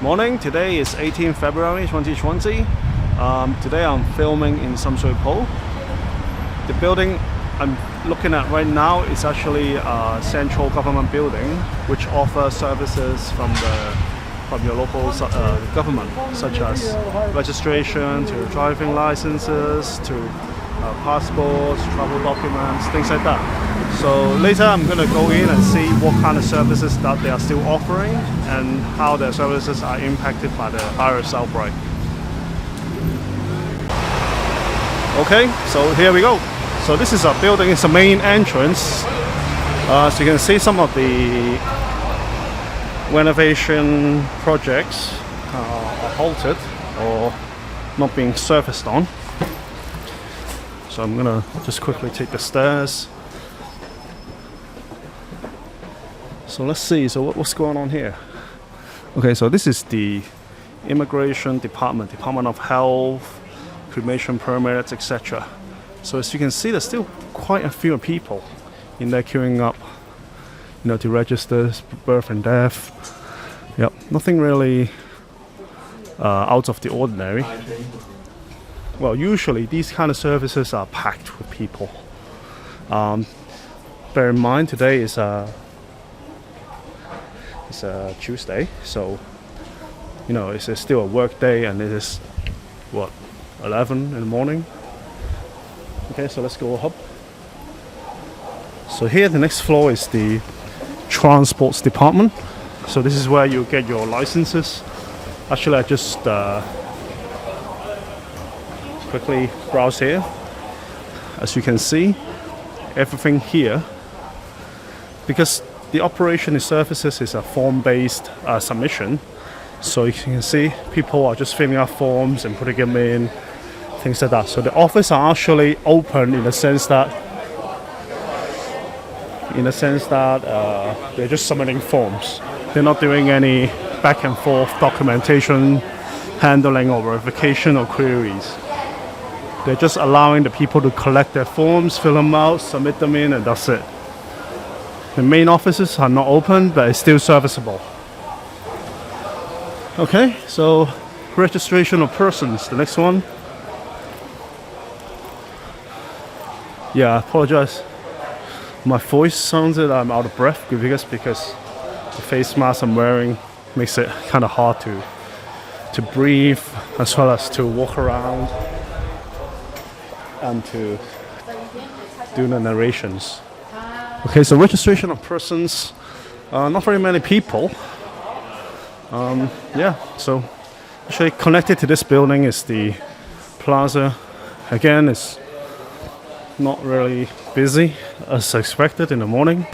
Morning, today is 18 February 2020. Today I'm filming in Sham Shui Po. The building I'm looking at right now is actually a central government building which offers services from your local government, such as registration to driving licenses to passports, travel documents, things like that. So later I'm going to go in and see what kind of services that they are still offering and how their services are impacted by the virus outbreak. Okay, so here we go. So this is a building, it's the main entrance. So you can see some of the renovation projects are halted or not being serviced on. So I'm gonna just quickly take the stairs. So let's see, so what's going on here? Okay, so this is the Immigration Department, Department of Health, cremation permits, etc. So as you can see, there's still quite a few people in there queuing up, to register birth and death. Yep, nothing really out of the ordinary. Well, usually these kind of services are packed with people. Bear in mind, today is it's a Tuesday, so it's still a work day, and it is 11 in the morning. Okay, so let's go up. So here, the next floor is the Transports Department. So this is where you get your licenses. Actually, I just quickly browse here. As you can see, everything here, because the operation services is a form-based submission. So you can see people are just filling out forms and putting them in, things like that. So the office are actually open in the sense that they're just submitting forms. They're not doing any back and forth documentation, handling or verification or queries. They're just allowing the people to collect their forms, fill them out, submit them in, and that's it. The main offices are not open, but it's still serviceable. Okay, so registration of persons, the next one. Yeah, I apologize. My voice sounds that I'm out of breath because the face mask I'm wearing makes it kind of hard to breathe, as well as to walk around and to do the narrations. Okay, so registration of persons, not very many people. So actually connected to this building is the plaza. Again, it's not really busy as expected in the morning.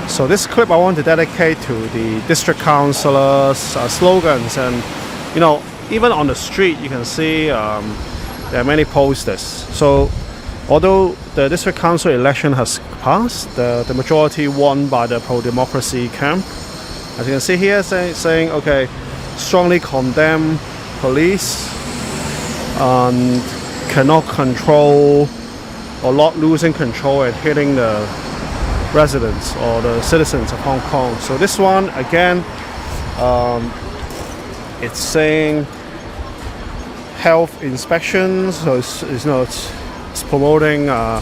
So this clip I want to dedicate to the district councillors' slogans, and even on the street you can see there are many posters. So although the district council election has passed, the majority won by the pro-democracy camp. As you can see here, saying okay, strongly condemn police and cannot control or not losing control and hitting the residents or the citizens of Hong Kong. So this one again, it's saying health inspections. So it's promoting a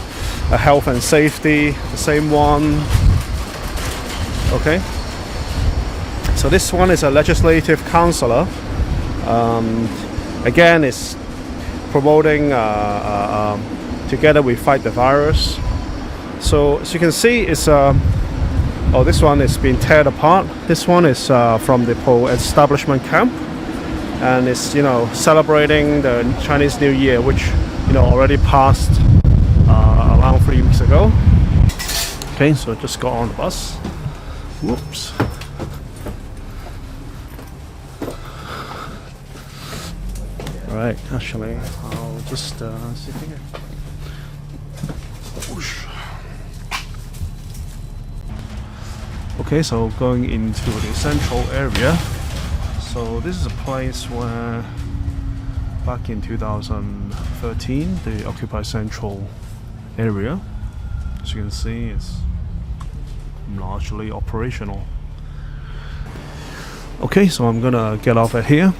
health and safety. The same one. Okay. So this one is a legislative councillor. Again, it's promoting together we fight the virus. So as you can see, it's this one is being teared apart. This one is from the pro-establishment camp, and it's celebrating the Chinese New Year, which already passed around 3 weeks ago. Okay, so just got on the bus. Whoops. Right, actually, I'll just sit here. Whoosh. Okay, so going into the central area. So this is a place where back in 2013 they occupied central area. As you can see, it's largely operational. Okay, so I'm gonna get off at here.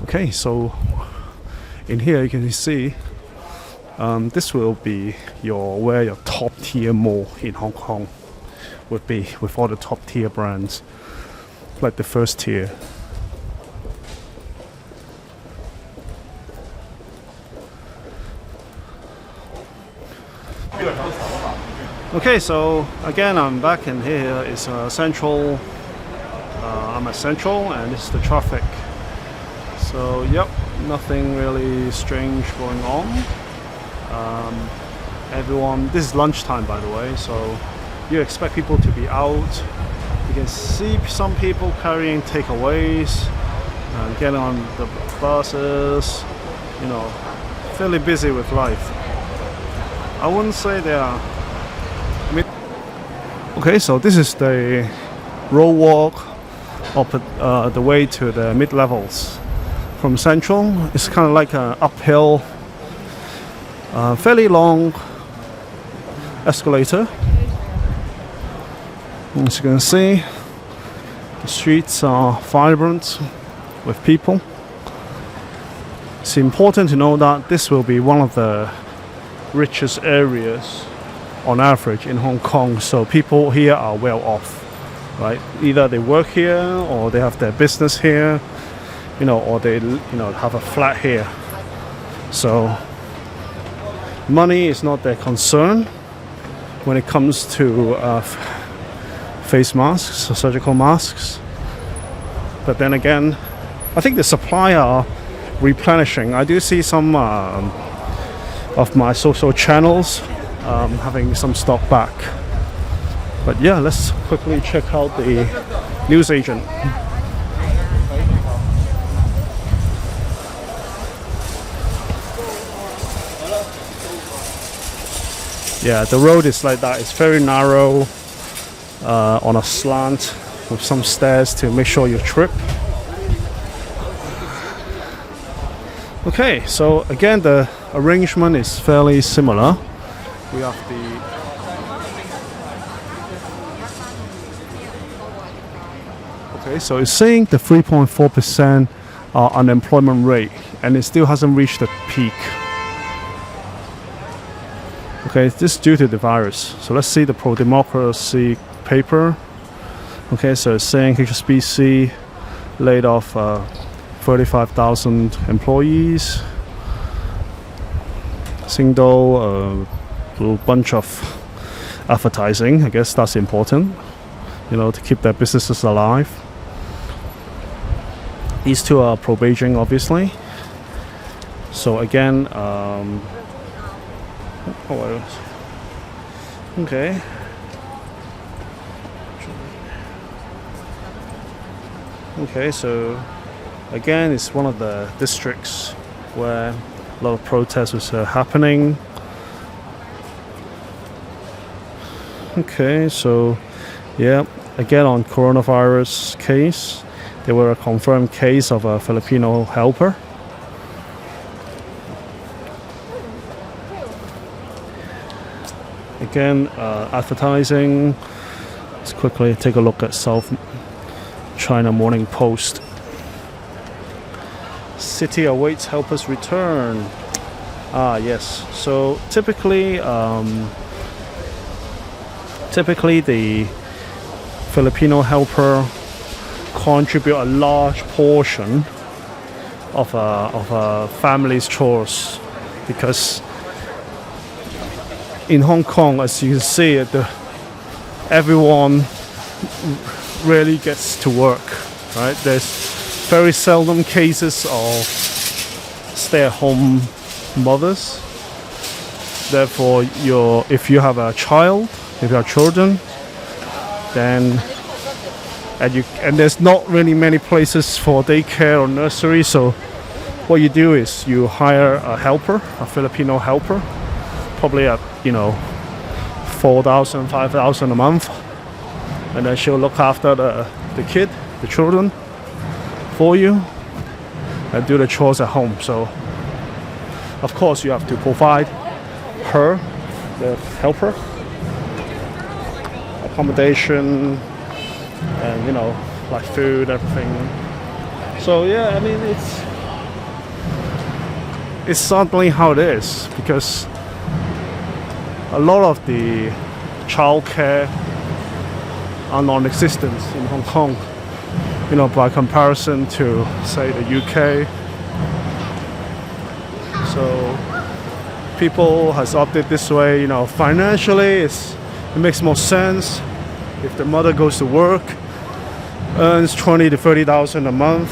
Okay, so in here you can see this will be where your top tier mall in Hong Kong would be, with all the top tier brands, like the first tier. Okay, so again I'm back, and here is Central. I'm at Central, and this is the traffic. So yep, nothing really strange going on. Everyone, this is lunchtime by the way, so you expect people to be out. You can see some people carrying takeaways and getting on the buses, you know, fairly busy with life. I wouldn't say they are. Okay, so this is the road walk up the way to the mid-levels. From Central, it's kind of like an uphill, fairly long escalator. As you can see, the streets are vibrant with people. It's important to know that this will be one of the richest areas on average in Hong Kong, so people here are well off, right? Either they work here or they have their business here, you know, or they, you know, have a flat here. So money is not their concern when it comes to face masks or surgical masks. But then again, I think the supply are replenishing. I do see some of my social channels having some stock back. But yeah, let's quickly check out the newsagent. Yeah, the road is like that. It's very narrow, on a slant with some stairs to make sure you trip. Okay, so again the arrangement is fairly similar. We have so it's saying the 3.4% unemployment rate, and it still hasn't reached the peak. Okay, this is due to the virus. So let's see the pro-democracy paper. Okay, so it's saying HSBC laid off 35,000 employees. Singdo, a little bunch of advertising. I guess that's important, you know, to keep their businesses alive. These two are pro-Beijing, obviously. So again, okay. Okay, so again, it's one of the districts where a lot of protests was happening. Okay, so yeah, again on coronavirus case, there were a confirmed case of a Filipino helper. Again, advertising. Let's quickly take a look at South China Morning Post. City awaits helpers return. Ah, yes. So typically the Filipino helper contribute a large portion of a family's chores, because in Hong Kong, as you can see, everyone rarely gets to work, right? There's very seldom cases of stay-at-home mothers. Therefore, if you have a child, if you have children, then and there's not really many places for daycare or nursery, so what you do is you hire a helper, a Filipino helper, probably at 4,000, 5,000 a month, and then she'll look after the children for you, and do the chores at home. So Of course, you have to provide her, the helper, accommodation, and like food, everything. So yeah, I mean it's certainly how it is, because a lot of the childcare are non-existent in Hong Kong, by comparison to, say, the UK. So people has opted this way. Financially it makes more sense if the mother goes to work, earns 20 to 30,000 a month,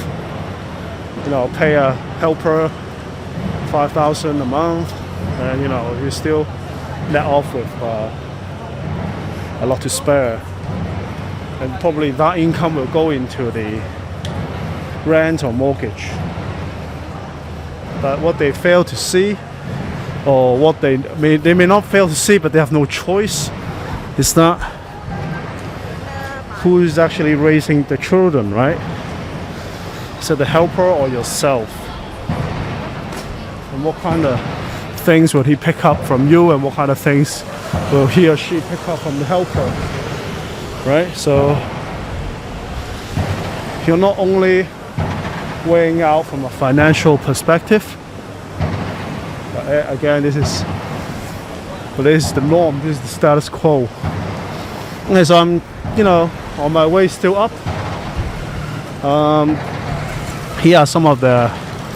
pay a helper 5,000 a month, and you still net off with a lot to spare, and probably that income will go into the rent or mortgage. But what they fail to see, or what they may not fail to see, but they have no choice, is that who is actually raising the children, right? Is it the helper or yourself? And what kind of things will he pick up from you, and what kind of things will he or she pick up from the helper, right? So you're not only weighing out from a financial perspective, but again, this is the norm, this is the status quo. And so I'm on my way still up. Here are some of the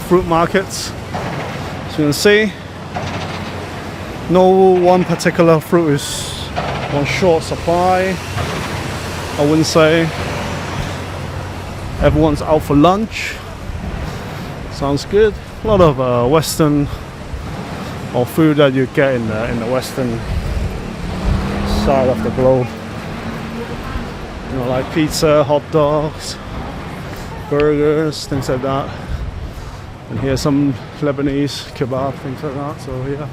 fruit markets. As you can see, no one particular fruit is on short supply. I wouldn't say. Everyone's out for lunch. Sounds good. A lot of Western or food that you get in the Western side of the globe. Like pizza, hot dogs, burgers, things like that. And here's some Lebanese kebab, things like that. So yeah.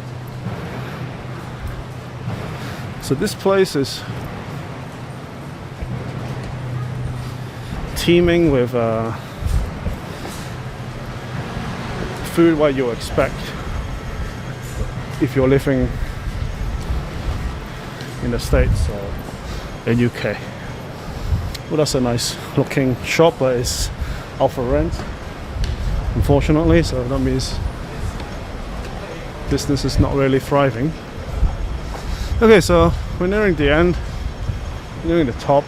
So this place is teeming with food what you expect if you're living in the States or in UK. Well, that's a nice looking shop, but it's out for rent, unfortunately, so that means business is not really thriving. Okay, so we're nearing the end, nearing the top.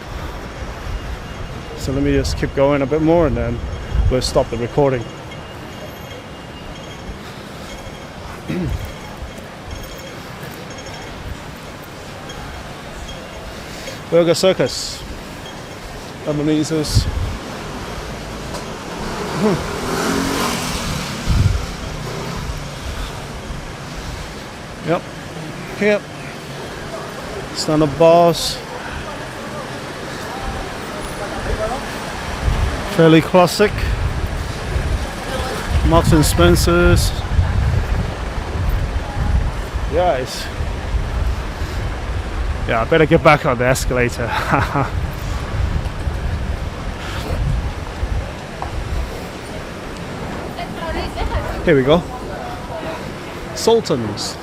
So let me just keep going a bit more and then we'll stop the recording. Burger Circus, Ebenezer's. Yep. Stand-up bars. Fairly classic. Marks and Spencer's. Yeah, I better get back on the escalator. Here we go. Sultan's.